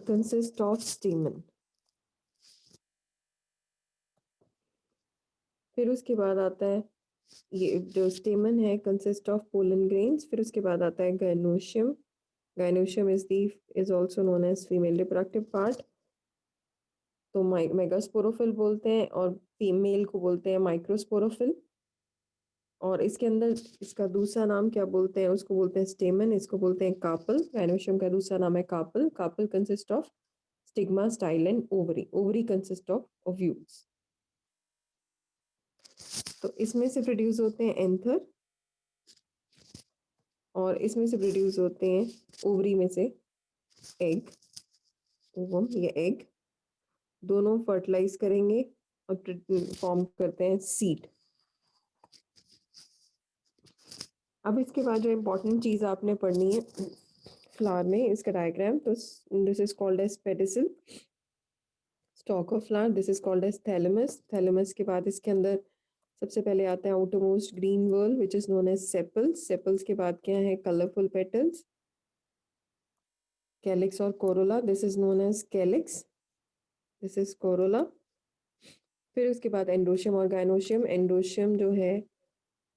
Consist of स्टेमन। फिर उसके बाद आता है ये जो स्टेमन है कंसिस्ट ऑफ पोलन ग्रेन्स। फिर उसके बाद आता है gynoecium. Gynoecium is also known as female reproductive part. तो मेगास्पोरोफिल बोलते हैं और फीमेल को बोलते हैं माइक्रोस्पोरोफिल। और इसके अंदर इसका दूसरा नाम क्या बोलते हैं, उसको बोलते हैं स्टेमन, इसको बोलते हैं कार्पल। गाइनोशियम का दूसरा नाम है carpel. Carpel consist of stigma, style and ovary. Ovary consist of ovules. तो इसमें से प्रोड्यूस होते हैं एंथर और इसमें से प्रोड्यूस होते हैं ओवरी में से एग, ओवम या एग। दोनों फर्टिलाइज करेंगे और फॉर्म करते हैं सीड। अब इसके बाद जो इम्पोर्टेंट चीज़ आपने पढ़नी है फ्लावर में, इसका डायग्राम, तो this is called as pedicel. Stalk of flower, this is called as thalamus. Thalamus के बाद इसके अंदर सबसे पहले आता है outermost green whorl which is known as sepals. Sepals के बाद क्या है, कलरफुल पेटल्स, कैलिक्स और corolla. This is known as calyx, this is corolla. फिर उसके बाद एंडोशियम और गाइनोशियम। एंडोशियम जो है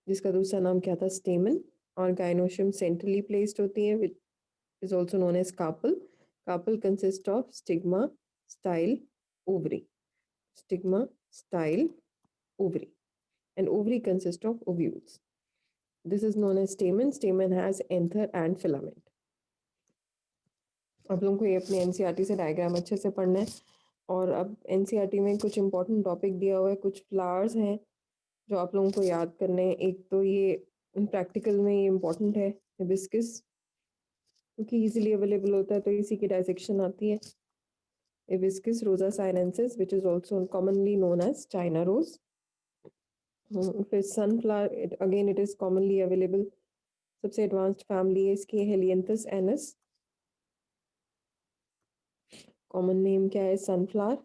जिसका दूसरा नाम क्या था, स्टेमन, और गाइनोशियम सेंट्रली प्लेस्ड होती है which is also known as carpel. Carpel consist of stigma, style, ovary. Stigma, style, ovary, and ovary consists of ovules. This is known as stamen. Stamen has anther and filament. आप लोगों को ये अपने NCERT से diagram अच्छे से पढ़ना है। और अब एनसीईआरटी में कुछ इंपॉर्टेंट टॉपिक दिया हुआ है, कुछ फ्लावर्स हैं जो आप लोगों को याद करने हैं। एक तो ये प्रैक्टिकल में ये इम्पोर्टेंट है हिबिस्कस, क्योंकि इजीली अवेलेबल होता है तो इसी की डायसेक्शन आती है। Hibiscus rosa sinensis which is also commonly known as China rose. फिर sunflower, again it is commonly available. सबसे एडवांस्ड फैमिली है इसकी हेलियंथस एनस। कॉमन नेम क्या है, sunflower.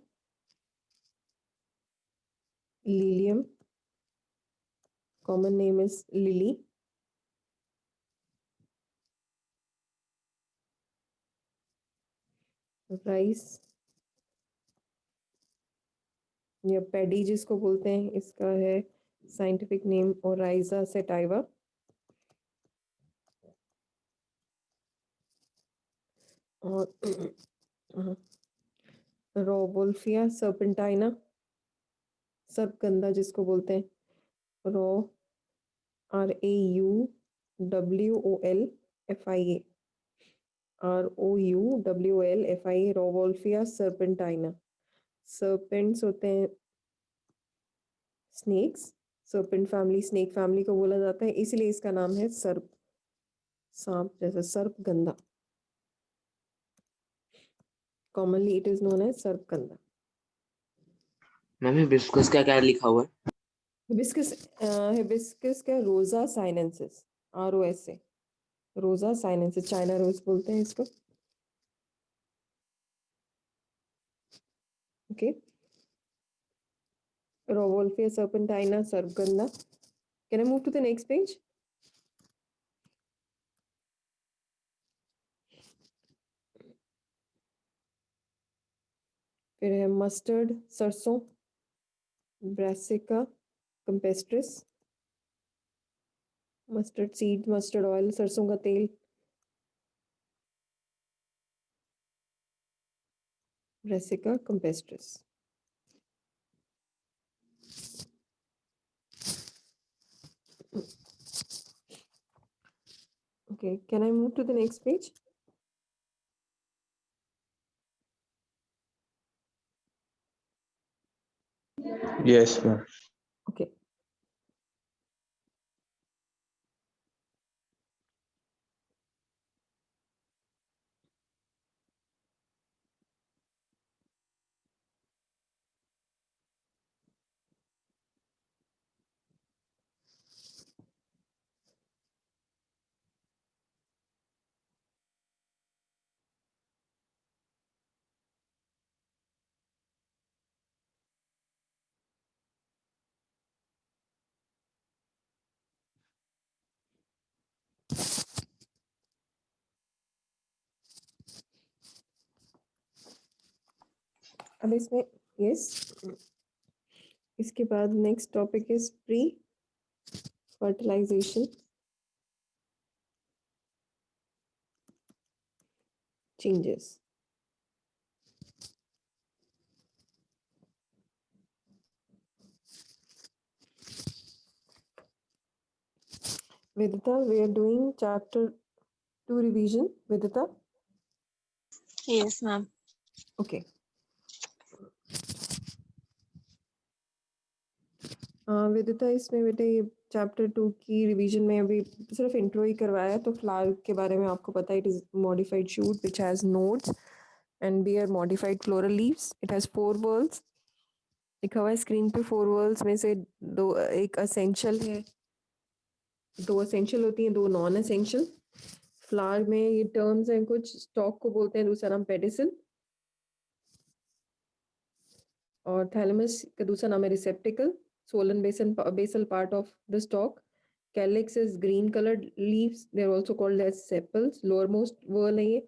Lilium, common name is lily. Rice या paddy जिसको बोलते हैं, इसका है साइंटिफिक नेम ओराइजा सेटाइवा। और रोवोल्फिया सर्पेंटाइना, सर्पगंधा जिसको बोलते हैं। रो, RAUWOLFIA, ROUWOLFIA, रोवोल्फिया सर्पेंटाइना। सर्पेंट्स होते हैं snakes, serpent family snake family को बोला जाता है, इसलिए इसका नाम है सर्प, सांप जैसा, सर्पगंधा। Commonly it is known as sarpagandha. Ma'am hibiscus का क्या लिखा हुआ है? हिबिस्कस, हिबिस्कस का rosa sinensis, ROSA, rosa sinensis, China rose बोलते हैं इसको। ओके, रोवोल्फिया सर्पेंटाइना, सर्पगंधा। Can I move to the next page? फिर है मस्टर्ड, सरसों, brassica campestris. Mustard seed, mustard oil, सरसों का तेल, brassica campestris. Okay, can I move to the next page? Yes, ma'am. Okay. अब इसमें यस, इसके बाद next topic is pre fertilization changes. Vidita, we are doing chapter 2 revision. Vidita? Yes, ma'am. Okay. विदिता, इसमें बेटे ये चैप्टर 2 की revision में अभी सिर्फ इंट्रो ही करवाया है, तो फ्लावर के बारे में आपको पता है, it is modified shoot which has nodes and bear modified floral leaves. It has 4 whorls. लिखा हुआ है स्क्रीन पे. 4 वर्ल्स में से दो, एक असेंशियल है, 2 असेंशियल होती हैं, 2 नॉन असेंशियल. फ्लावर में ये टर्म्स हैं कुछ. स्टॉक को बोलते हैं, दूसरा नाम पेडिसल, और थैलेमस का दूसरा नाम है रिसेप्टिकल. Solan basal part of the stalk. Calyx is green colored leaves. They are also called as sepals. Lowermost whorl है ये.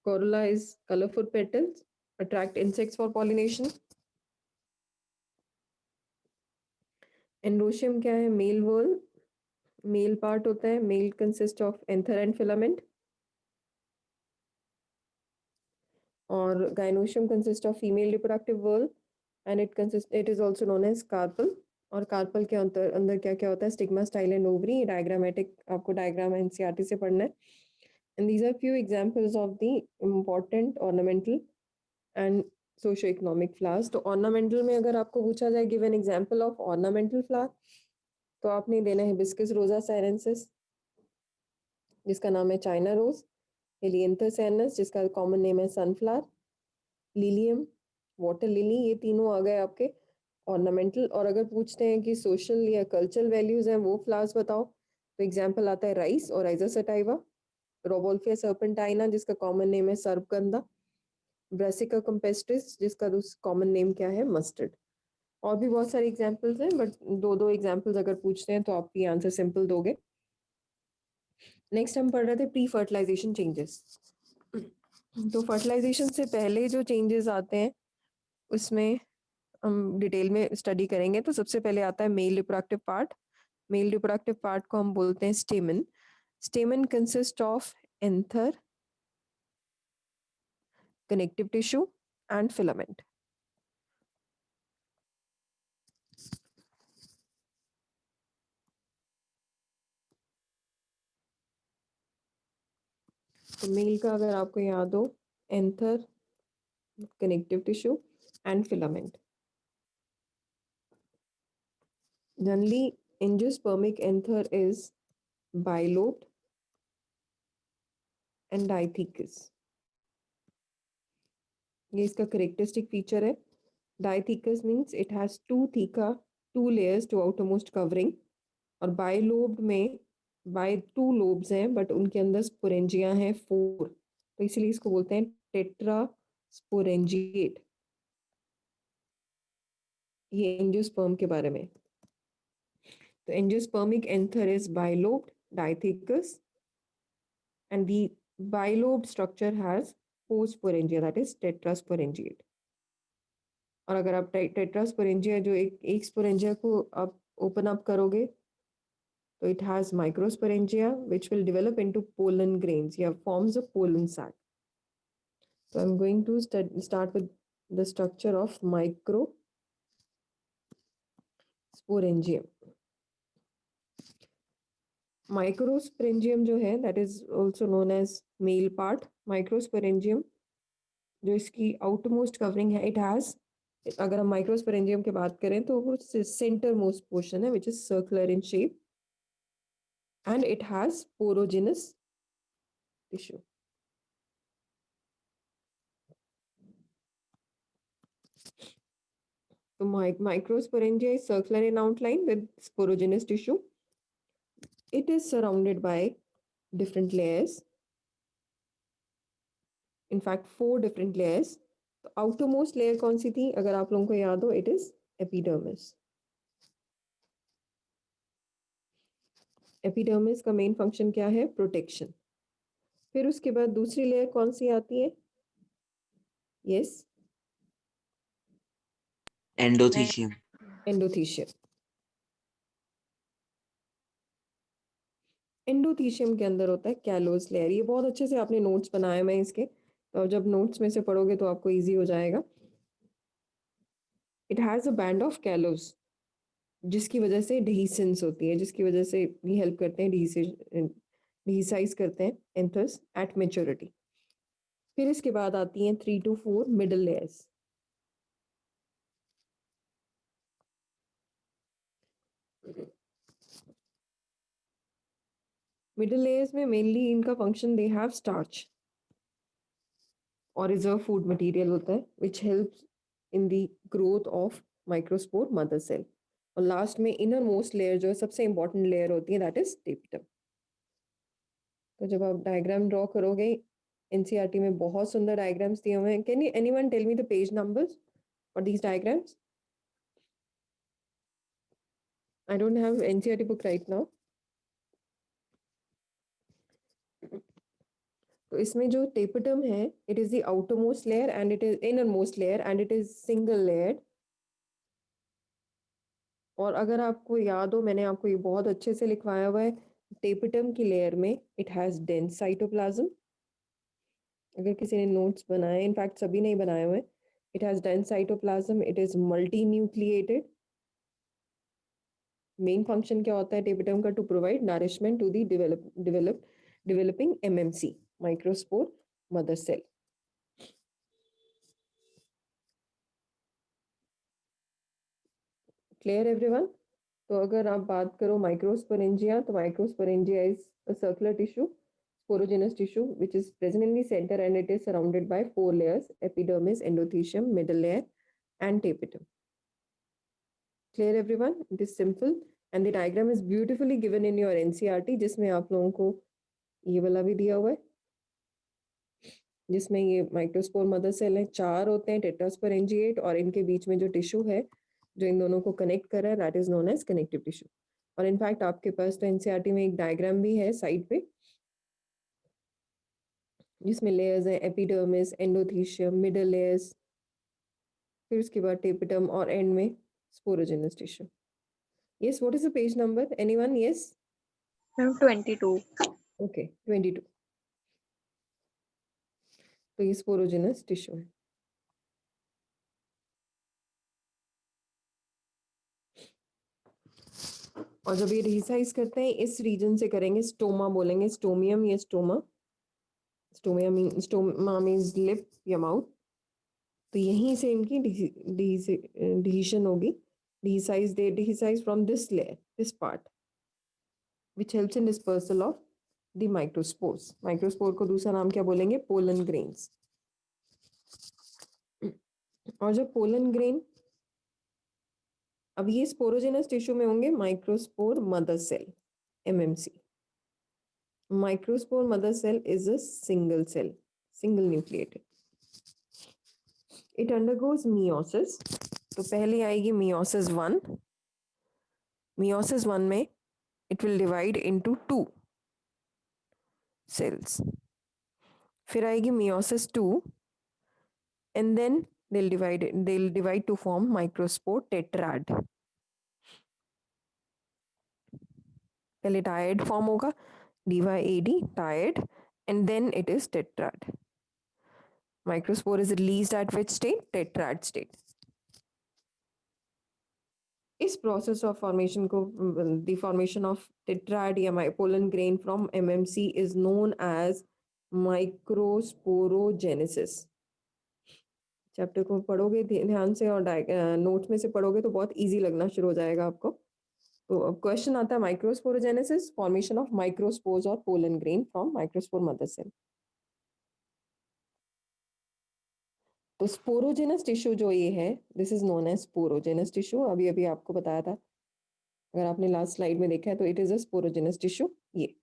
Corolla is colorful petals. Attract insects for pollination. Androecium क्या है? Male whorl. Male part होता है. Male consists of anther and filament. और Gynoecium consists of female reproductive whorl and it is also known as carpel. और carpel के अंदर अंदर क्या क्या होता है? Stigma, style and ovary. Diagrammatic आपको डायग्राम एनसीईआरटी से पढ़ना है. And these are few examples of the important ornamental and socio economic flowers. तो ऑर्नामेंटल में अगर आपको पूछा जाए give an example of ornamental flower, तो आपने देना है हिबिस्कस रोजा साइनेंसिस, जिसका नाम है चाइना रोज. हेलियंथस सैनस, जिसका कॉमन नेम है सनफ्लावर. Lilium, water lily. ये तीनों आ गए आपके ऑर्नामेंटल. और अगर पूछते हैं कि सोशल या कल्चरल वैल्यूज हैं वो फ्लावर्स बताओ, तो एग्जांपल आता है राइस और राइजा सटाइवा. रोबोल्फिया सर्पेंटाइना, जिसका कॉमन नेम है सर्पगंधा. ब्रासिका कंपेस्ट्रिस, जिसका कॉमन नेम क्या है? मस्टर्ड. और भी बहुत सारे एग्जांपल्स हैं, बट दो दो एग्जांपल्स अगर पूछते हैं तो आप ये आंसर सिंपल दोगे. नेक्स्ट हम पढ़ रहे थे प्री फर्टिलाइजेशन चेंजेस. तो फर्टिलाइजेशन से पहले जो चेंजेस आते हैं उसमें हम डिटेल में स्टडी करेंगे. तो सबसे पहले आता है male reproductive part. Male reproductive part को हम बोलते हैं स्टेमन. स्टेमन consist of anther, connective tissue and filament. तो मेल का अगर आपको याद हो, anther, connective tissue and filament. Generally angiospermic anther is bilobed and diathecous. ये इसका करेक्टरिस्टिक फीचर है. Diathecous means it has two layers to outermost covering. और बाइलोब्ड में बाय 2 लोब्स हैं, बट उनके अंदर स्पोरेंजिया हैं 4, तो इसलिए इसको बोलते हैं टेट्रा स्पोरेंजिएट. ये एंजियोस्पर्म के बारे में. तो angiospermic anther is bilobed, dithecous, and the bilobed structure has 4 sporangia, that is tetrasporangiate. और अगर आप टेट्रास्पोरेंजिया जो एक स्पोरेंजिया को आप ओपन अप करोगे, तो it has microsporangia which will develop into pollen grains या forms a pollen sac. So I'm going to start with the structure of microsporangium. Microsporangium जो है, that is also known as male part. Microsporangium जो इसकी outmost covering है, it has, अगर हम microsporangium की बात करें तो वो सेंटर मोस्ट पोर्शन है which is circular in shape and it has porogenous tissue. So microsporangia is circular in outline with sporogenous tissue. It is surrounded by different layers. In fact, 4 different layers. तो outermost layer कौन सी थी? अगर आप लोगों को याद हो, it is epidermis. Epidermis का मेन फंक्शन क्या है? प्रोटेक्शन. फिर उसके बाद दूसरी लेयर कौन सी आती है? Yes, endothecium. एंडोथीशियम। एंडोथीशियम के अंदर होता है कैलोस लेयर। ये बहुत अच्छे से आपने नोट्स बनाए हुए हैं इसके, तो जब नोट्स में से पढ़ोगे तो आपको इजी हो जाएगा। It has a band of callose, जिसकी वजह से डेहिसेंस होती है, जिसकी वजह से भी हेल्प करते हैं डिहिसाइज करते हैं एंथर्स एट मेच्योरिटी। फिर इसके बाद आती हैं 3 to 4 middle layers. Middle layers में मेनली इनका फंक्शन, दे हैव स्टार्च और रिजर्व फूड मटेरियल होता है which helps in the growth of microspore mother cell. और लास्ट में इनर मोस्ट लेयर जो है सबसे इंपॉर्टेंट लेयर होती है, दैट इज टेपिटम। तो जब आप डायग्राम ड्रॉ करोगे, एनसीईआरटी में बहुत सुंदर डायग्राम्स दिए हुए हैं। Can you anyone tell me the page numbers for these diagrams? I don't have NCERT book right now. तो इसमें जो टेपिटम है, it is the outer most layer and it is inner most layer and it is single layered. और अगर आपको याद हो, मैंने आपको ये बहुत अच्छे से लिखवाया हुआ है, टेपिटम की लेयर में इट हैज डेंस साइटोप्लाज्म। अगर किसी ने नोट्स बनाए, इनफैक्ट सभी ने ही बनाए हुए, it has dense cytoplasm, it is multi nucleated. Main function क्या होता है टेपिटम का? To provide nourishment to the developing MMC, microspore mother cell. Clear everyone? तो अगर आप बात करो माइक्रोस्पोरेंजिया, तो microsporangia is a circular tissue, sporogenous tissue which is present in the center and it is surrounded by 4 layers: epidermis, endothelium, middle layer and tapetum. Clear everyone? It is simple and the diagram is beautifully given in your NCERT, जिसमें आप लोगों को ये वाला भी दिया हुआ है, जिसमें ये माइक्रोस्पोर मदर सेल है, 4 होते हैं, टेट्रास्पोरेंजिएट, और इनके बीच में जो टिश्यू है जो इन दोनों को कनेक्ट कर रहा है, that is known as connective tissue. और इनफैक्ट आपके पास तो एनसीईआरटी में एक डायग्राम भी है साइड पे, जिसमें लेयर्स हैं एपिडर्मिस, एंडोथीशियम, मिडल लेयर्स, फिर उसके बाद टेपिटम और एंड में sporogenous tissue. Yes, what is the page number? Anyone? Yes, Ma'am, 22. Okay, 22। तो ये स्पोरोजेनस टिश्यू है। और जब ये रिसाइज करते हैं, इस रीजन से करेंगे, स्टोमा बोलेंगे, स्टोमियम या स्टोमा। स्टोमा मीन्स लिप या माउथ। तो यहीं से इनकी डिहिशन होगी, dehisces from this layer, this part, which helps in dispersal of the microspores. Microspore को दूसरा नाम क्या बोलेंगे? Pollen grains. और जब पोलन ग्रेन, अब ये स्पोरोजेनस टिश्यू में होंगे microspore mother cell, MMC. Microspore mother cell is a single cell, single nucleated. It undergoes meiosis. तो पहले आएगी मियोसिस 1। मियोसिस 1 में it will divide into 2 cells. फिर आएगी meiosis 2 and then they'll divide to form microspore tetrad. पहले tied form होगा, DYAD, tied, and then it is tetrad. Microspore is released at which state? Tetrad state. इस process of formation को, the formation of tetrad या pollen grain from MMC is known as microsporogenesis. Chapter को पढ़ोगे ध्यान से और notes में से पढ़ोगे तो बहुत इजी लगना शुरू हो जाएगा आपको। तो अब क्वेश्चन आता है माइक्रोस्पोरोजेनेसिस, फॉर्मेशन ऑफ माइक्रोस्पोर्स और pollen grain from microspore mother cell. तो स्पोरोजेनस टिश्यू जो ये है, this is known as sporogenous tissue. अभी अभी आपको बताया था, अगर आपने लास्ट स्लाइड में देखा है, तो it is a sporogenous tissue. ये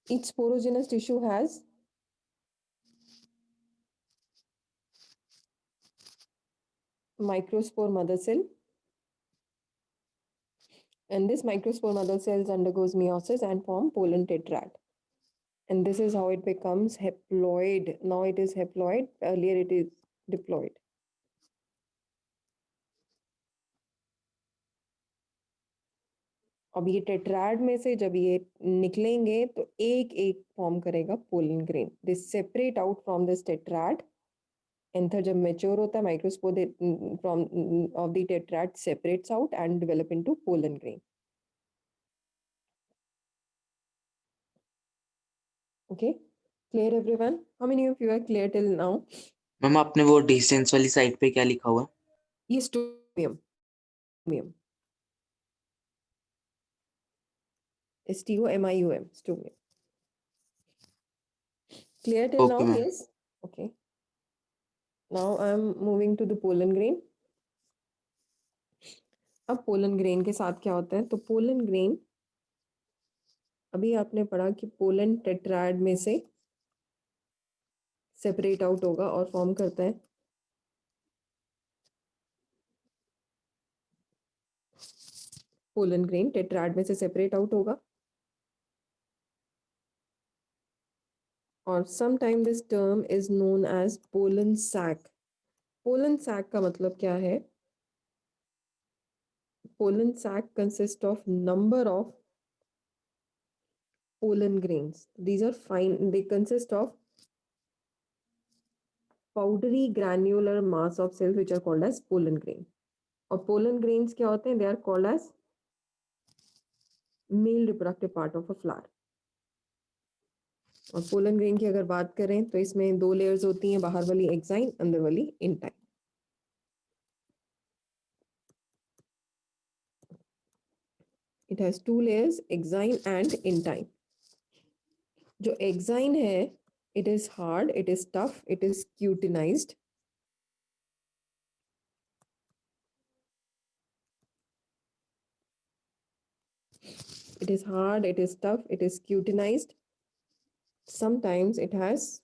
each sporogenous tissue has microspore mother cell, and this microspore mother cells undergoes meiosis and form pollen tetrad. And this is how it becomes haploid. Now it is haploid, earlier it is diploid. अब ये tetrad में से जब ये निकलेंगे तो एक एक फॉर्म करेगा pollen grain. This separate out from this tetrad. Anther जब मैच्योर होता है microspore from of the tetrad separates out and develop into pollen grain. Okay, clear everyone? How many of you are clear till now? Ma'am आपने वो distance वाली side पे क्या लिखा हुआ है? ये stomium. STOMIUM, stomium. Clear till Okay, now? ma'am. Yes. Okay. Now I'm moving to the pollen grain. अब पोलन ग्रेन के साथ क्या होता है? तो पोलन ग्रेन अभी आपने पढ़ा कि पोलन टेट्राड में से सेपरेट आउट होगा और फॉर्म करता है पोलन ग्रेन. टेट्राड में से सेपरेट आउट होगा और sometime this term is known as pollen sac. Pollen sac का मतलब क्या है? Pollen sac consists of number of pollen grains. These are fine. They consist of powdery granular mass of cells which are called as pollen grain. और pollen grains क्या होते हैं? They are called as male reproductive part of a flower. और pollen grain की अगर बात करें तो इसमें दो layers होती हैं, बाहर वाली exine, अंदर वाली intine. It has two layers, exine and intine. जो exine है, it is hard, it is tough, it is cutinized. It is hard, it is tough, it is cutinized. Sometimes it has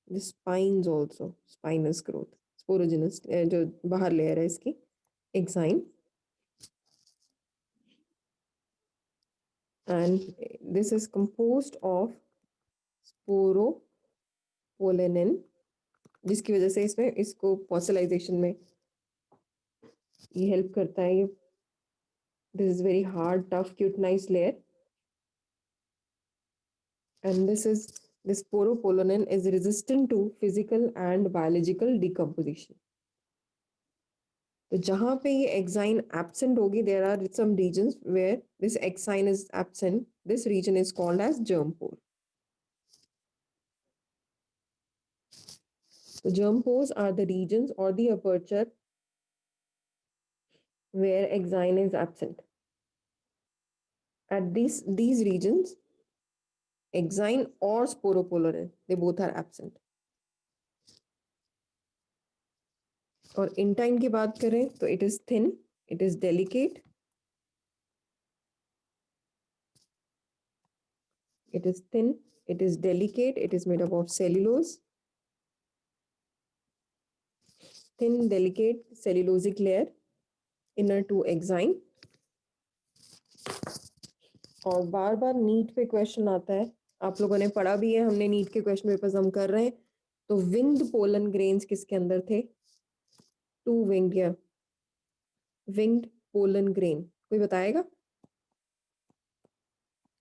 the spines also, spinous growth. Sporogenous, जो बाहर layer है इसकी, exine. And this is composed of sporopollenin, जिसकी वजह से इसमें इसको fossilization में ये help करता है. ये this is very hard, tough, cutinized layer. And this sporopollenin is resistant to physical and biological decomposition. तो जहाँ पे ये exine absent होगी, there are some regions where this exine is absent. This region is called as germ pore. So germ pores are the regions or the aperture where exine is absent. At these regions, exine or sporopollenin, they both are absent. और intine की बात करें तो it is thin, it is delicate, it is thin, it is delicate, it is made up of cellulose, thin, delicate, cellulosic layer, inner to exine. और बार बार NEET पे question आता है, आप लोगों ने पढ़ा भी है, हमने नीट के क्वेश्चन पेपर्स हम कर रहे हैं. तो विंग्ड पोलन ग्रेन्स किसके अंदर थे? टू विंग्ड या विंग्ड पोलन ग्रेन. कोई बताएगा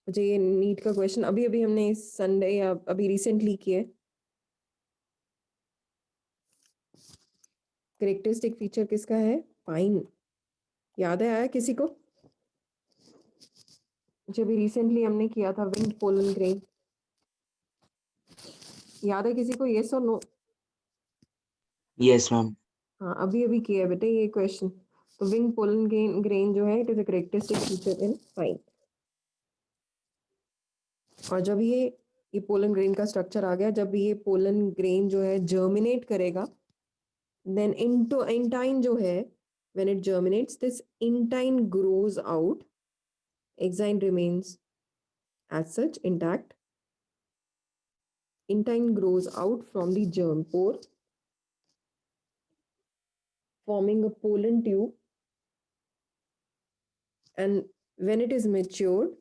मुझे? ये नीट का क्वेश्चन अभी अभी हमने संडे या अभी रिसेंटली किया है. कैरेक्टरिस्टिक फीचर किसका है? पाइन. याद है, आया किसी को? जो भी रिसेंटली हमने किया था विंग्ड पोलन ग्रेन, याद है किसी को? यस और नो? Yes ma'am. हाँ, अभी अभी किया है बेटे ये क्वेश्चन. तो विंग पोलन ग्रेन जो है, it is a characteristic feature in pine. और जब ये पोलन ग्रेन का स्ट्रक्चर आ गया, जब ये पोलन ग्रेन जो है जर्मिनेट करेगा, देन इनटू इंटाइन जो है, when it germinates, this intine grows out. Exine remains as such intact. Intine grows out from the germ pore, forming a pollen tube. And when it is matured,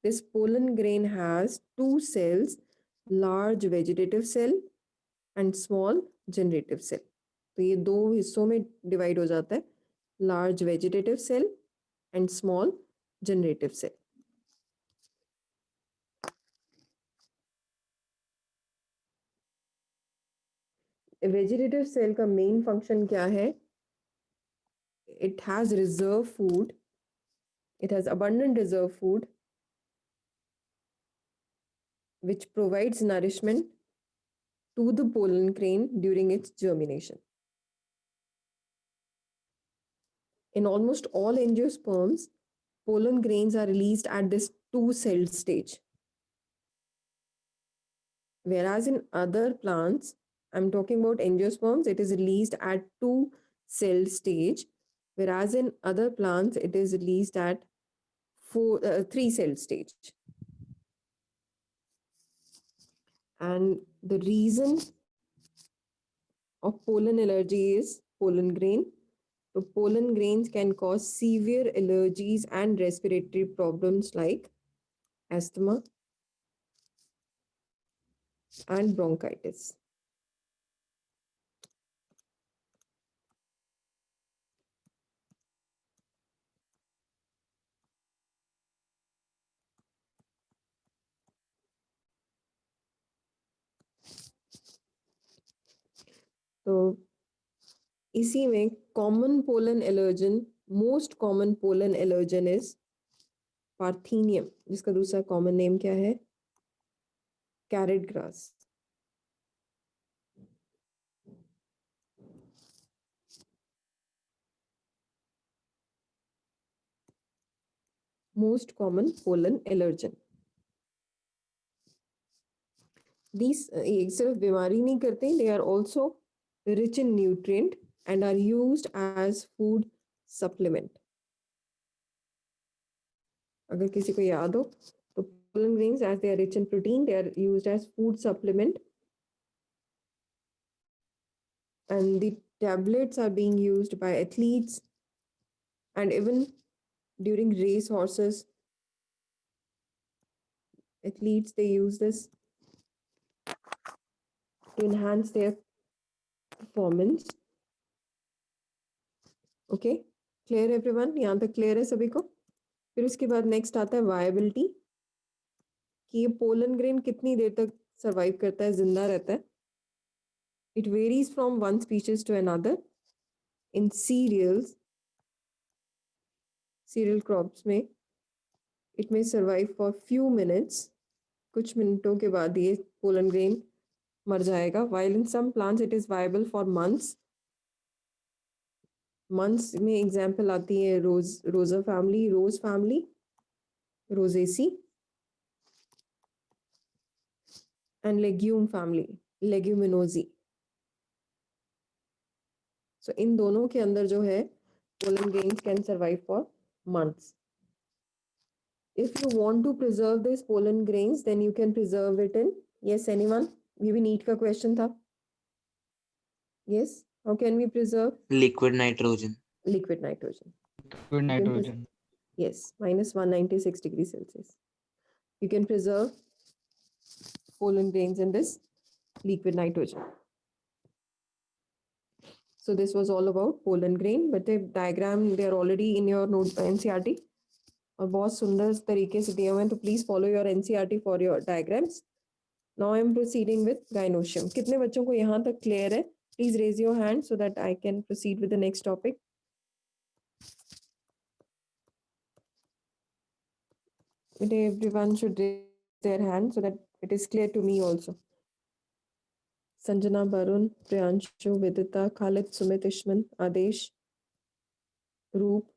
this pollen grain has two cells large vegetative cell and small generative cell. तो ये दो हिस्सों में divide हो जाता है, large vegetative cell and small generative cell. Vegetative cell का main function क्या है? It has reserve food, it has abundant reserve food which provides nourishment to the pollen grain during its germination. In almost all angiosperms, pollen grains are released at this two-celled stage. Whereas in other plants, I'm talking about angiosperms, it is released at two-celled stage. Whereas in other plants, it is released at three-celled stage. And the reason of pollen allergy is pollen grain. So pollen grains can cause severe allergies and respiratory problems like asthma and bronchitis. तो इसी में common pollen allergen, most common pollen allergen is parthenium, जिसका दूसरा common name क्या है? Carrot grass. Most common pollen allergen. These सिर्फ बीमारी नहीं करते, they are also rich in nutrient and are used as food supplement. अगर किसी को याद हो तो pollen grains, as they are rich in protein, they are used as food supplement, and the tablets are being used by athletes and even during race horses. Athletes, they use this to enhance their performance. Okay, clear everyone? यहाँ तक clear है सभी को? फिर उसके बाद next आता है वायबिलिटी, कि ये पोलन ग्रेन कितनी देर तक सरवाइव करता है, जिंदा रहता है। It varies from one species to another. In cereals, cereal crops में it may survive for few minutes, कुछ मिनटों के बाद ये पोलन ग्रेन मर जाएगा। While in some plants it is viable for months. Months में एग्जाम्पल आती है rosa family, rose family, rosaceae, and legume family, leguminosae. So इन दोनों के अंदर जो है pollen grains can survive for months. If you want to preserve these pollen grains, then you can preserve it in, yes, anyone? ये भी NEET का question था। Yes, how can we preserve? Liquid nitrogen. Liquid nitrogen. Liquid nitrogen. Yes, minus 196 degrees Celsius. You can preserve pollen grains in this liquid nitrogen. So this was all about pollen grain, but the diagram, they are already in your note NCERT और बहुत सुंदर तरीके से दिए हुए हैं, तो please follow your NCERT for your diagrams. Now I am proceeding with gynoecium. कितने बच्चों को यहाँ तक क्लियर है? Please raise your hand so that I can proceed with the next topic. Everyone should raise their hand so that it is clear to me also. Sanjana, Varun, Priyanshu, Vidita, Khalid, Sumit, Ishman, Aadesh, Roop,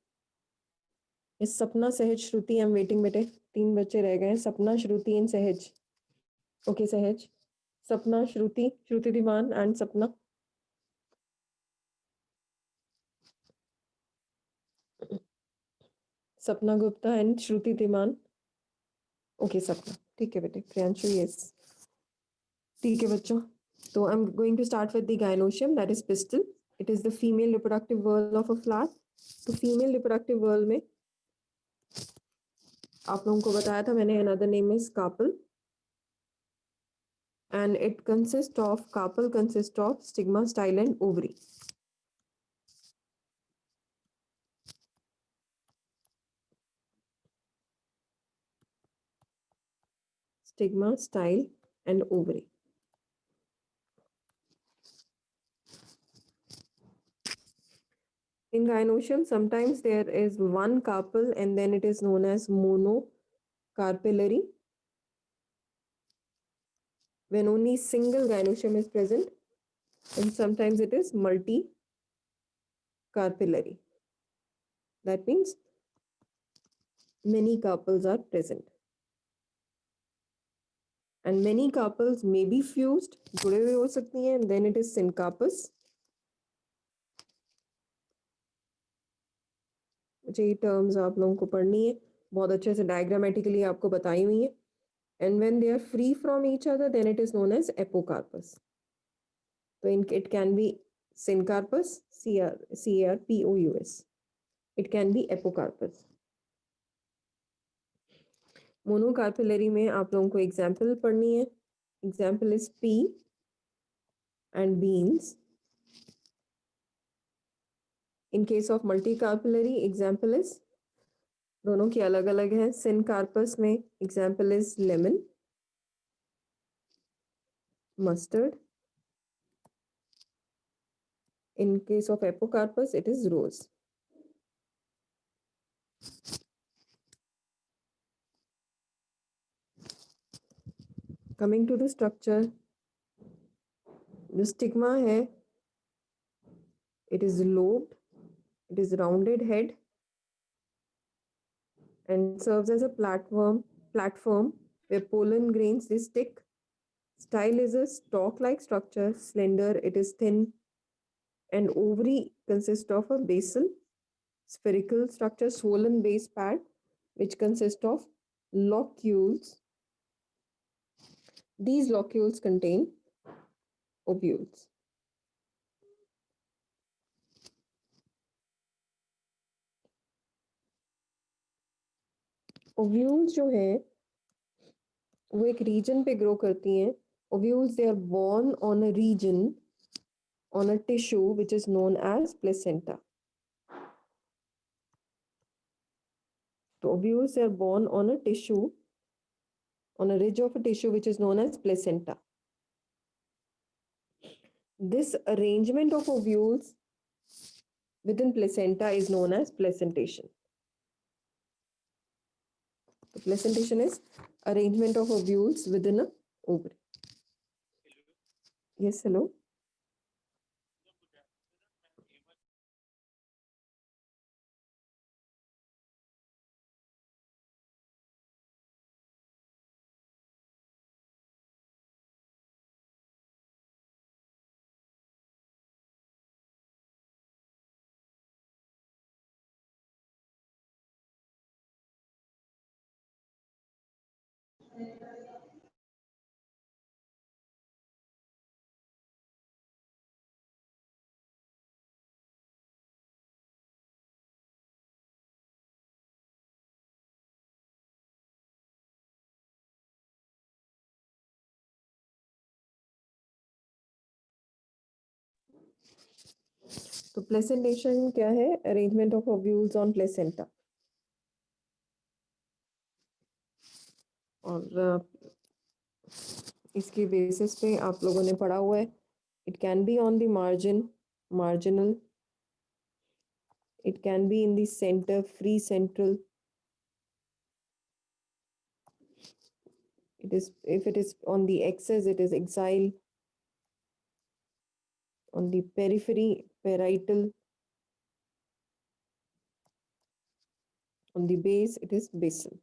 इस सपना, सहज, श्रुति, I am waiting बेटे। 3 बच्चे रह गए हैं, सपना, श्रुति एंड सहज। ओके सहज, सपना, श्रुति, श्रुति दीवान and Sapna. Sapna Gupta and Shruti Diwan. Okay Sapna, ठीक है बेटे। प्रियांशु, यस, ठीक है बच्चों। तो I am going to start with the gynoecium, that is pistil. It is the female reproductive whorl of a flower. तो फीमेल रिप्रोडक्टिव वर्ल में आप लोगों को बताया था मैंने, another name is carpel. and it consists of carpel consists of stigma, style, and ovary. Stigma, style, and ovary. In gynoecium, sometimes there is one carpel and then it is known as monocarpellary. When only single gynoecium is present, and sometimes it is multicarpellary. That means many carpels are present. And many carpels may be fused, जुड़े हुए हो सकती हैं, and then it is syncarpus. ये terms आप लोगों को पढ़नी है, बहुत अच्छे से डायग्रामेटिकली आपको बताई हुई है. And when they are free from each other, then it is known as apocarpus. So it can be syncarpus, CARPOUS. It can be apocarpus. Monocarpellary में आप लोगों को एग्जाम्पल पढ़नी है. Example is pea and beans. In case of multicarpellary example is, दोनों की अलग अलग है. सिनकार्पस में example is lemon, mustard. In case of apocarpous it is rose. Coming to the structure, the stigma है, it is lobed, it is rounded head and serves as a platform where pollen grains they stick. Style is a stalk-like structure, slender, it is thin, and ovary consists of a basal spherical structure, swollen base pad, which consists of locules. These locules contain ovules. Ovules जो है वो एक reason पे grow करती हैं. Ovules they are born on a region, on a tissue which is known as placenta. So ovules are born on a tissue, on a ridge of a tissue which is known as placenta. This arrangement of ovules within placenta is known as placentation. The placentation is arrangement of ovules within a ovary. Yes, hello. तो placentation क्या है? Arrangement of ovules on placenta. और इसके basis पे आप लोगों ने पढ़ा हुआ है. It can be on the marginal, it can be in the center, free central. It is, if it is on the axis, it is axial. On the periphery, parietal. On the base, it is basal.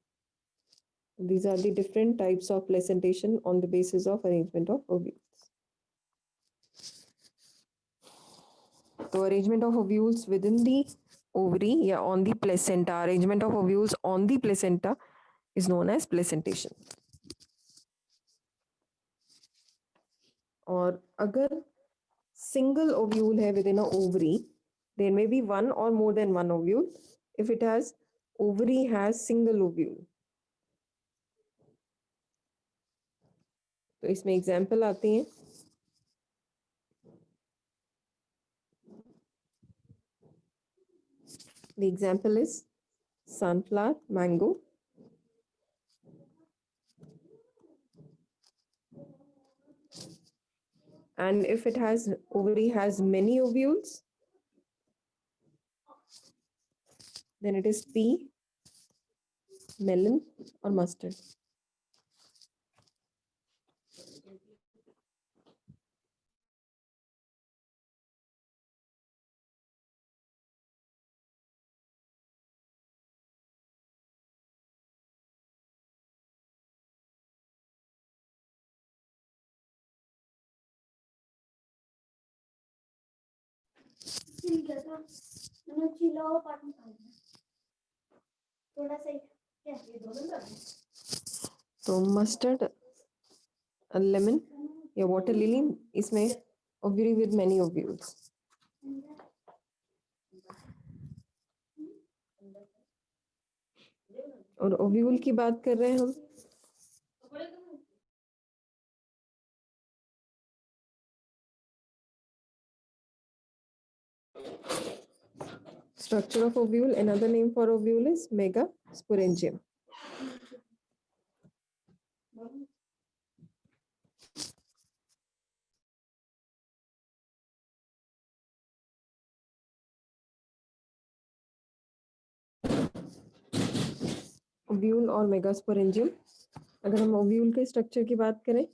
These are the different types of placentation on the basis of arrangement of ovules. So arrangement of ovules within the ovary, yeah, on the placenta, arrangement of ovules on the placenta is known as placentation. और अगर single ovule है within a ovary, there may be one or more than one ovule. If it has, ovary has single ovule. तो इसमें example आती हैं। The example is sunflower, mango. And if it has ovary has many ovules, then it is pea, melon, or mustard. तो mustard, lemon या water lily, इसमें ओव्यूरी with many ovules. और ovule की बात कर रहे हैं हम, structure of ovule, another name for ovule is megasporangium. Ovule और मेगास्पोरेंजियम। अगर हम ओव्यूल के स्ट्रक्चर की बात करें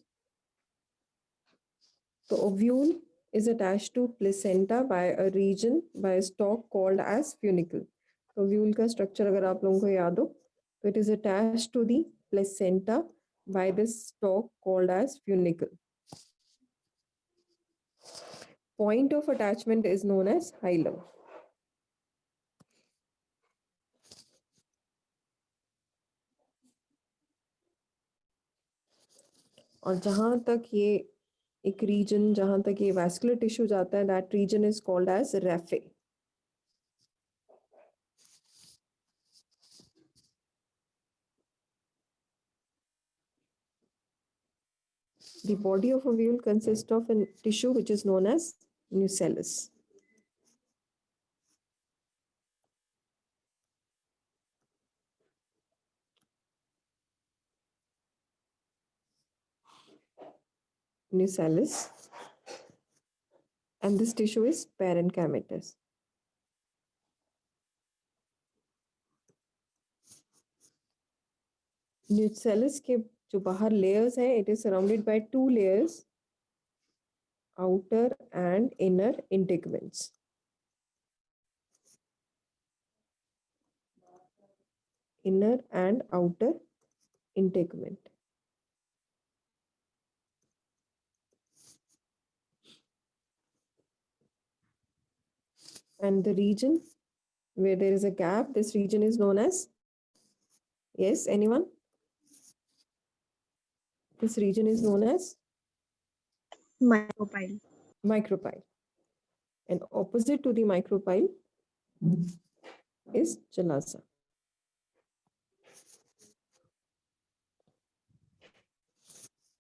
तो ovule is attached to placenta by a region by a stalk called as funicle. तो ओव्यूल का स्ट्रक्चर अगर आप लोगों को याद हो तो it is attached to the placenta by this stalk called as funicle. Point of attachment is known as hilum. और जहां तक ये एक रीजन, जहां तक ये वैस्कुलर टिश्यू जाता है, that region is called as raphe. The body of ovule consists of a tissue which is known as nucellus. Nucellus, and this tissue is parenchymatous. Nucellus के जो बाहर layers हैं, it is surrounded by two layers, outer and inner integuments. Inner and outer integument. And the region where there is a gap, this region is known as, yes, anyone? This region is known as Micropyle. micropyle. And opposite to the micropyle is chalaza.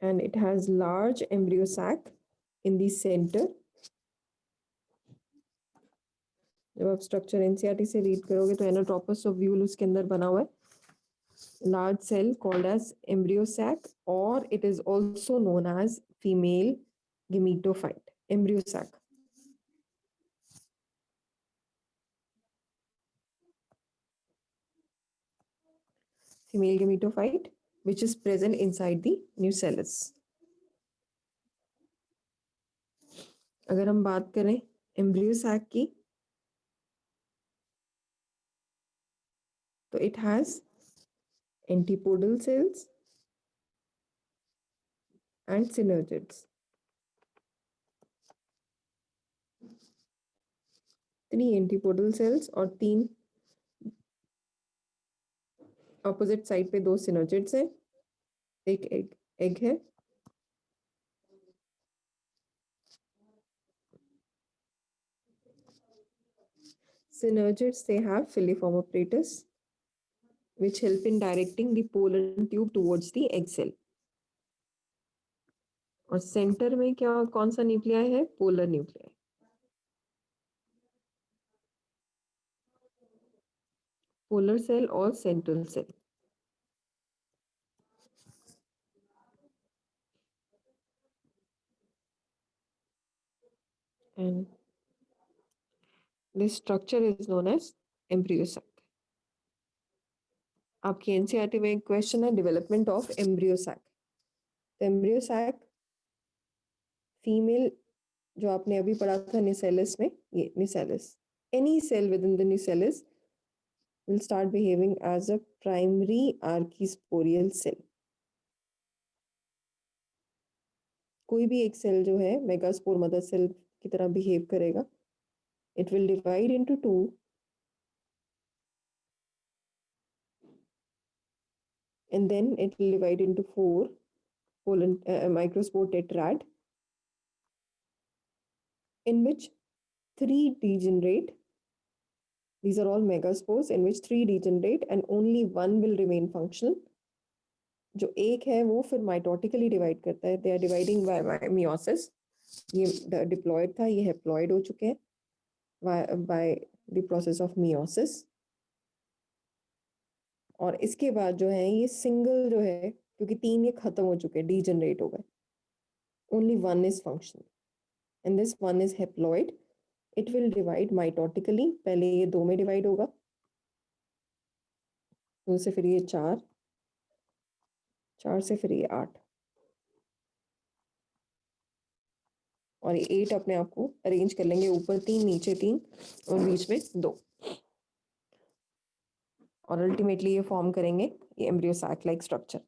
And it has large embryo sac in the center. जब आप structure NCERT से read करोगे तो anatropous ovule उसके अंदर बना हुआ है. Large cell called as embryo sac, or it is also known as female gametophyte, embryo sac. Female gametophyte which is present inside the nucellus. अगर हम बात करें embryo sac की, तो it has antipodal cells and synergids. 3 antipodal cells और 3 opposite side पे 2 synergids हैं. एक एग है. Synergids, they have filiform apparatus which help in directing the pollen tube towards the egg cell. और सेंटर में क्या कौन सा न्यूक्लियाई है? Polar nuclei. पोलर सेल और central cell. And this structure is known as embryo sac. आपकी NCERT में एक क्वेश्चन है डेवलपमेंट ऑफ एम्ब्रियो सैक। तो एम्ब्रियो सैक फीमेल जो आपने अभी पढ़ा था निसेलस में, ये nucellus, any cell within the nucellus will start behaving as a primary archisporial cell. कोई भी एक सेल जो है मेगास्पोर मदर सेल की तरह बिहेव करेगा. It will divide into two. And then it will divide into four microspore tetrad, in which three degenerate. These are all megaspores in which three degenerate and only one will remain functional. जो एक है वो फिर mitotically divide करता है. They are dividing by meiosis. ये diploid था, ये हैप्लॉयड हो चुके हैं by the process of meiosis. और इसके बाद जो है ये सिंगल जो है, क्योंकि तीन ये खत्म हो चुके हैं, डीजनरेट हो गए, only one is functional and this one is haploid. It will divide mitotically. पहले ये दो में डिवाइड होगा, दो से फिर ये चार, चार से फिर ये आठ, और ये 8 अपने आप को अरेंज कर लेंगे, ऊपर 3 नीचे 3 और बीच में 2, और अल्टीमेटली ये फॉर्म करेंगे ये एम्ब्रियो सैक लाइक स्ट्रक्चर.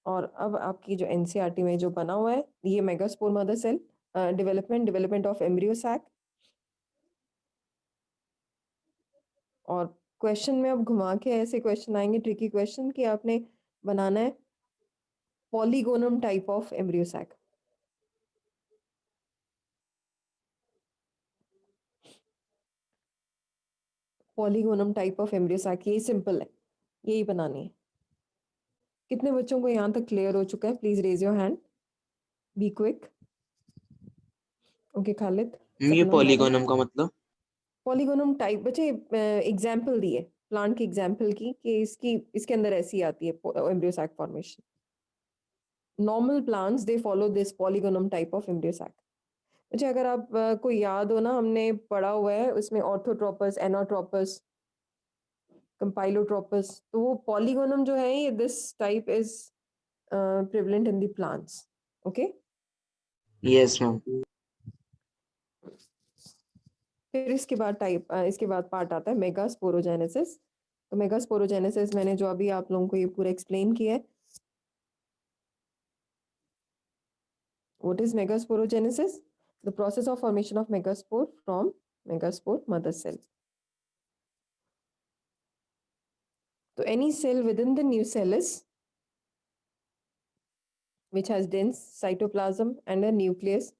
और अब आपकी जो एनसीईआरटी में जो बना हुआ है ये megaspore mother cell development of embryo sac. और क्वेश्चन में अब घुमा के ऐसे क्वेश्चन आएंगे, ट्रिकी क्वेश्चन, कि आपने बनाना है polygonum type of embryo sac. Polygonum type of embryo sac, ये सिंपल है, यही बनानी है. कितने बच्चों को यहाँ तक क्लियर हो चुका है? Please raise your hand, be quick. Okay Khalid, ये पॉलीगोनम का मतलब? पॉलीगोनम टाइप बच्चे एग्जांपल दिए प्लांट की, एग्जांपल की कि इसके अंदर ऐसी आती है embryo sac formation. Normal plants they follow this polygonum type of embryo sac. अच्छा, अगर आप को याद हो ना, हमने पढ़ा हुआ है उसमें ऑर्थोट्रोपस, एनोट्रोपस, कंपाइलोट्रोपस, तो वो पॉलीगोनम जो है ये this type is prevalent in the plants. Okay, yes ma'am. फिर इसके बाद पार्ट आता है मेगास्पोरोजेनेसिस. तो मेगास्पोरोजेनेसिस मैंने जो अभी आप लोगों को ये पूरा एक्सप्लेन किया है. What is megasporogenesis? The process of formation of megaspore from megaspore mother cell. So any cell within the nucellus which has dense cytoplasm and a nucleus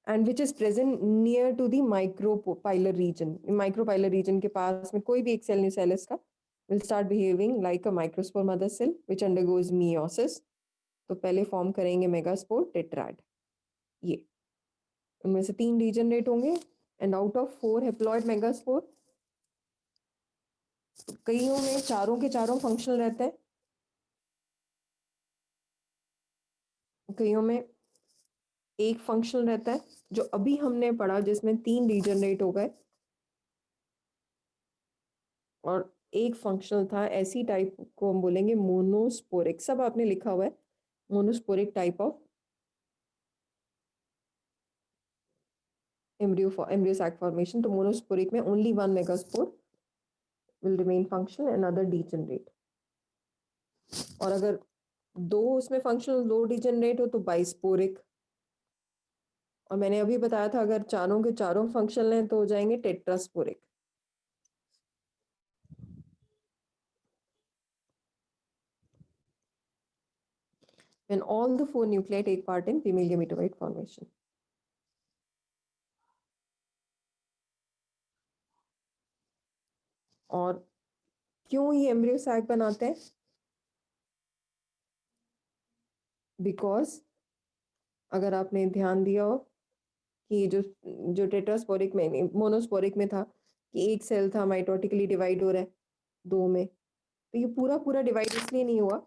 and which is present near to the micropylar region. Micropylar region के पास में कोई भी एक cell nucellus का will start behaving like a microspore mother cell which undergoes meiosis. तो पहले form करेंगे megaspore tetrad. ये उनमें से 3 डीजनरेट होंगे and out of 4 haploid megaspore, कईयों में चारों के चारों फंक्शनल रहते हैं, कईयों में एक फंक्शनल रहता है. जो अभी हमने पढ़ा जिसमें 3 डीजनरेट हो गए और एक फंक्शनल था, ऐसी टाइप को हम बोलेंगे मोनोस्पोरिक. सब आपने लिखा हुआ है, monosporic type of embryo sac formation. तो मोनोस्पोरिक में only one megaspore will remain functional and other degenerate. और अगर दो उसमें फंक्शनल, दो डिजेनरेट हो तो बाइस्पोरिक. और मैंने अभी बताया था अगर चारों के चारों फंक्शनल हैं तो हो जाएंगे tetrasporic. When all the 4 nuclei take part in female gametophyte formation. और क्यों ये एम्ब्रियो सैक बनाते हैं? बिकॉज अगर आपने ध्यान दिया हो कि जो जो टेट्रास्पोरिक में मोनोस्पोरिक में था कि एक सेल था माइटोटिकली डिवाइड हो रहा है दो में, तो ये पूरा पूरा डिवाइड इसलिए नहीं हुआ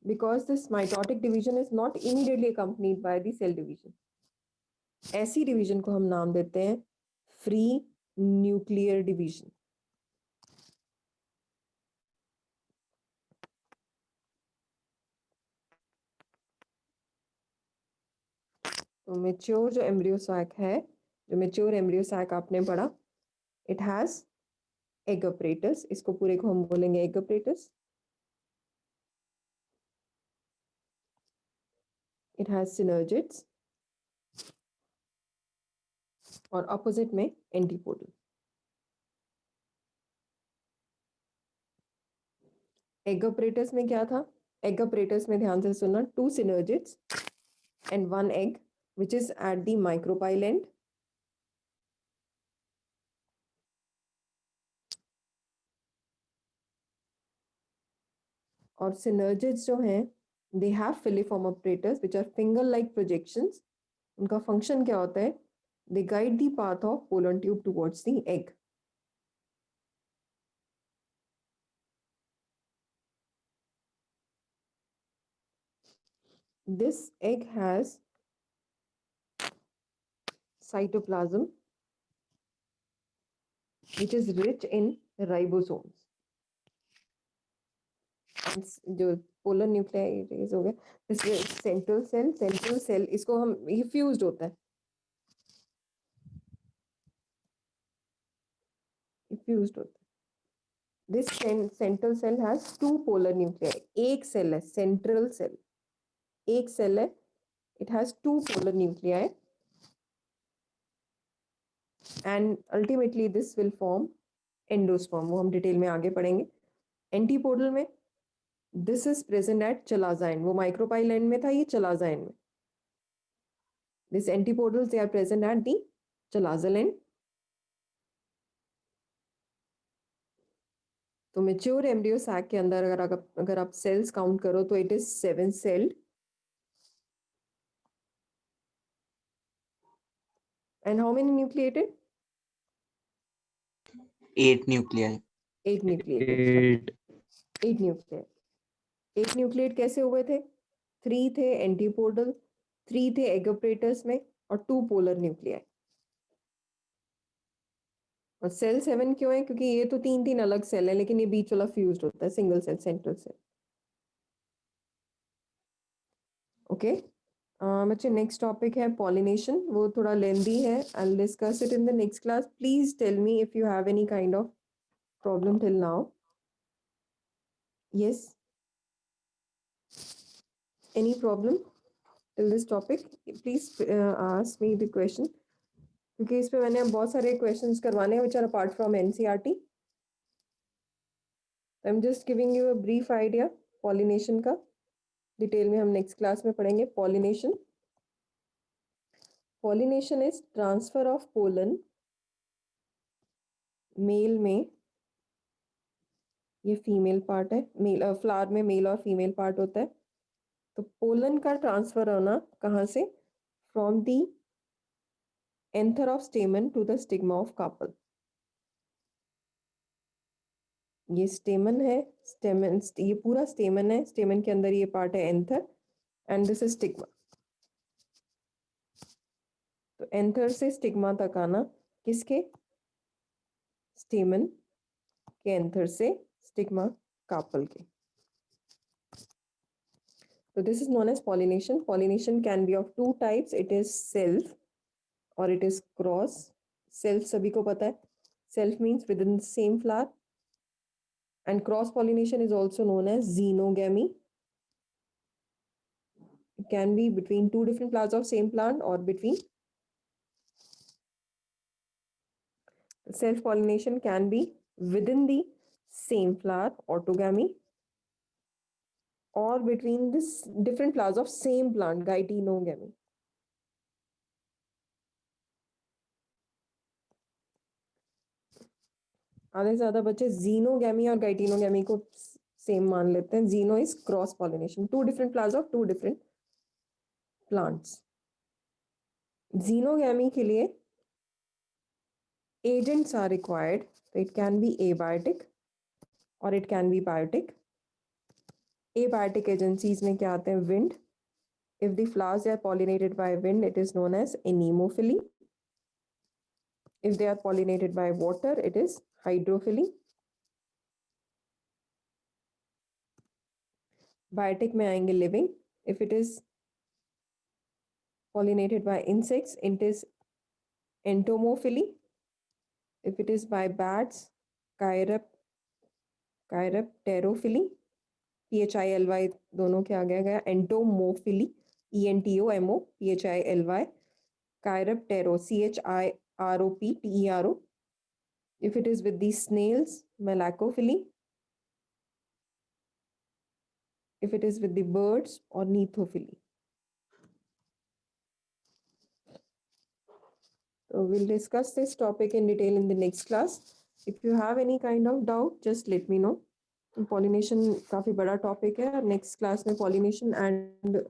because this mitotic division is not immediately accompanied by the cell division. ऐसी डिवीजन को हम नाम देते हैं फ्री न्यूक्लियर डिवीजन। तो मेच्योर जो एम्ब्रियो सैक है, जो मेच्योर एम्ब्रियो सैक आपने पढ़ा, इट हैज एग अपरेटस, इसको पूरे को हम बोलेंगे egg apparatus. It has synergids और अपोजिट में एंटीपोडल। एग अपरेटस में क्या था? एग अपरेटस में ध्यान से सुनना, 2 synergids and 1 egg which is at the micropyle end. और synergids जो हैं they have filiform apparatus which are finger like projections. उनका फंक्शन क्या होता है? They guide the path of pollen tube towards the egg. This egg has cytoplasm which is rich in ribosomes. जो polar nucleus हो गया, central cell इसको हम ये फ्यूज्ड होता है, फ्यूज्ड होता है। This central cell has 2 polar nuclei. एक सेल है सेंट्रल सेल, एक सेल है, it has 2 polar nuclei and ultimately this will form endosperm. वो हम डिटेल में आगे पढ़ेंगे। एंटीपोडल में this is present at chalazal, वो माइक्रोपाइल एंड में था, ये चलाजाइन में। This antipodals they are present at the chalazal end. तो मेच्योर एम्ब्रियो सैक के अंदर अगर आप सेल्स काउंट करो तो it is 7 celled and how many nucleated? 8 nuclei. 8 nucleated. 8 nucleate. 8 nucleate कैसे हुए थे? 3 थे एंटीपोडल, 3 थे एग अपरेटस में और 2 पोलर न्यूक्लियाई। और सेल 7 क्यों है? क्योंकि ये तो 3 अलग सेल है लेकिन ये बीच वाला फ्यूज्ड होता है, single cell, central cell. Okay बच्चे, नेक्स्ट टॉपिक है पॉलिनेशन। वो थोड़ा लेंदी है, I will discuss it in the next class. Please tell me if you have any kind of problem till now. Yes, any problem till this topic? Please ask me the question, क्योंकि इस पे मैंने बहुत सारे questions करवाने हैं which are apart from NCERT. I am just giving you a brief idea pollination का। Detail में हम नेक्स्ट क्लास में पढ़ेंगे pollination. Pollination is transfer of pollen male में, ये फीमेल पार्ट है, मेल फ्लावर में मेल और फीमेल पार्ट होता है। तो पोलन का ट्रांसफर होना कहाँ से? From the anther of stamen to the stigma of carpel. ये स्टेमन है, स्टेमन, ये पूरा स्टेमन है, स्टेमन के अंदर ये पार्ट है anther and this is stigma. तो एंथर से स्टिग्मा तक आना किसके? स्टेमन के एंथर से स्टिग्मा कार्पल के। So this is known as pollination. Pollination can be of 2 types. It is self or it is cross. Self सभी को पता है. Self means within the same flower. And cross pollination is also known as xenogamy. It can be between 2 different flowers of same plant or between. Self pollination can be within the same flower, autogamy, or between this different flowers of same plant, geitonogamy. आधे से ज्यादा बच्चे xenogamy और गाइटिनोगैमी को same मान लेते हैं। Xeno is cross pollination, 2 different flowers of 2 different plants. Xenogamy के लिए agents are required. So it can be abiotic or it can be biotic. Abiotic agencies में क्या आते हैं? Wind. If the flowers are pollinated by wind, it is known as anemophily. If they are pollinated by water, it is hydrophily. Biotic में आएंगे living. If it is pollinated by insects, it is entomophily. If it is by bats, chiropterophily. PHILY दोनों के आगे गया entomophily. ENTOMO PHILY. Chiroptero CHIROPTERO. If it is with the snails, malacophily. If it is with the birds, ornithophily. So we'll discuss this topic in detail in the next class. If you have any kind of doubt, just let me know. Pollination काफी बड़ा topic है और next class में pollination and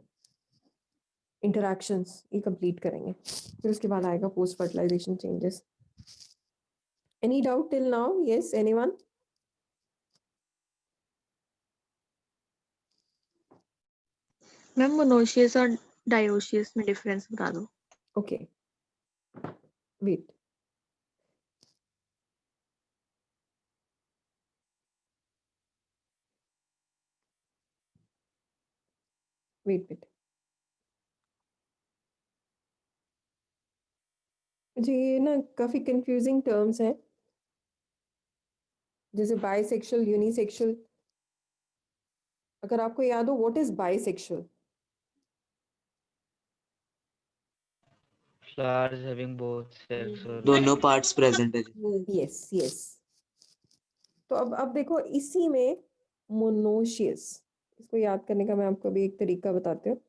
interactions ये complete करेंगे. फिर उसके बाद आएगा post fertilization changes. Any doubt till now? Yes, anyone? Ma'am monoecious और डायोशियस में डिफरेंस बता दो. Okay. Wait. Wait. जी ये ना काफी कंफ्यूजिंग टर्म्स हैं जैसे बाइसेक्सुअल यूनिसेक्सुअल. अगर आपको याद हो what is bisexual? Flowers having both sex or दोनों पार्ट्स प्रेजेंट है जी. यस. तो अब देखो इसी में मोनोशियस, इसको याद करने का मैं आपको अभी एक तरीका बताती हूँ.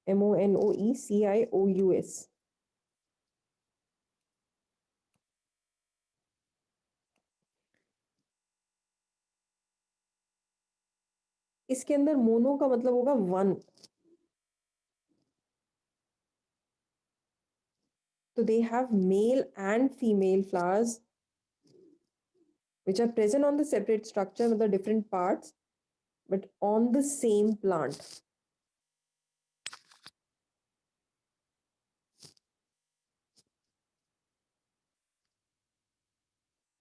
MONOECIOUS. इसके अंदर मोनो का मतलब होगा वन. तो they have male and female flowers which are present on the separate structure with the different parts but on the same plant.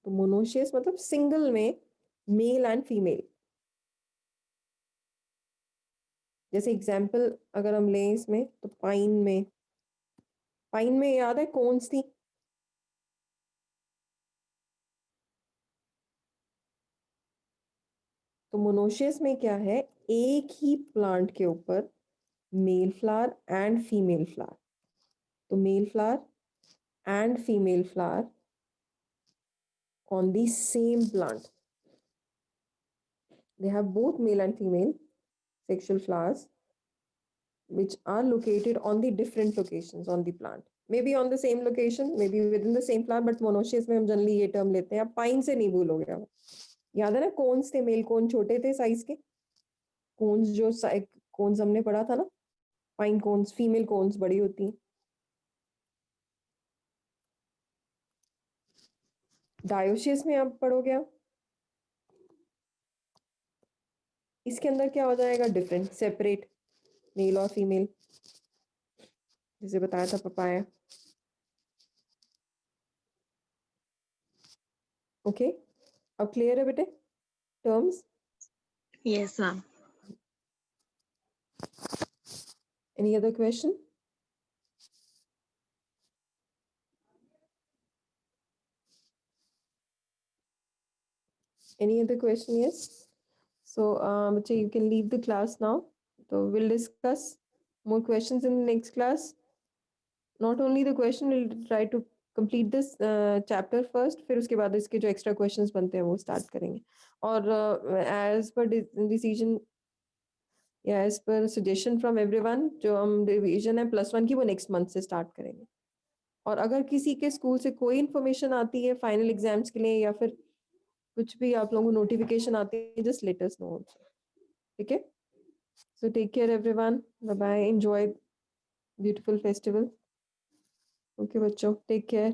तो मोनोशियस मतलब सिंगल में मेल एंड फीमेल. जैसे एग्जांपल अगर हम लें इसमें तो पाइन में याद है कौन थी? तो मोनोशियस में क्या है? एक ही प्लांट के ऊपर male flower and female flower. तो male flower and female flower on the same plant. They have both male and female sexual flowers which are located on the different locations on the plant. Maybe on the same location, maybe within the same flower, but monoecious में हम generally ये term लेते हैं. आप pine से नहीं भूलोगे. आप याद है ना कोन्स थे, मेल कोन छोटे थे साइज के. कोन्स जो कोन्स हमने पढ़ा था ना, पाइन कोन्स. फीमेल कोन्स बड़ी होती हैं. डायोशियस में आप पढ़ोगे आप इसके अंदर क्या हो जाएगा? डिफरेंट सेपरेट मेल और फीमेल, जैसे बताया था पपाया. ओके, अब क्लियर है बेटे terms? Yes ma'am. Any other question? Any other question? Yes. So, you can leave the class now. So we'll discuss more questions in the next class. Not only the question, we'll try to complete this chapter first. फिर उसके बाद इसके जो extra questions बनते हैं वो start करेंगे. और as per decision या as per suggestion from everyone, जो हम revision है +1 की वो next month से start करेंगे. और अगर किसी के स्कूल से कोई इन्फॉर्मेशन आती है फाइनल एग्जाम्स के लिए या फिर कुछ भी आप लोगों को नोटिफिकेशन आती है, जस्ट लेट अस नो. ठीक है. So take care everyone. Bye bye. Enjoy beautiful festival. Okay बच्चों, take care.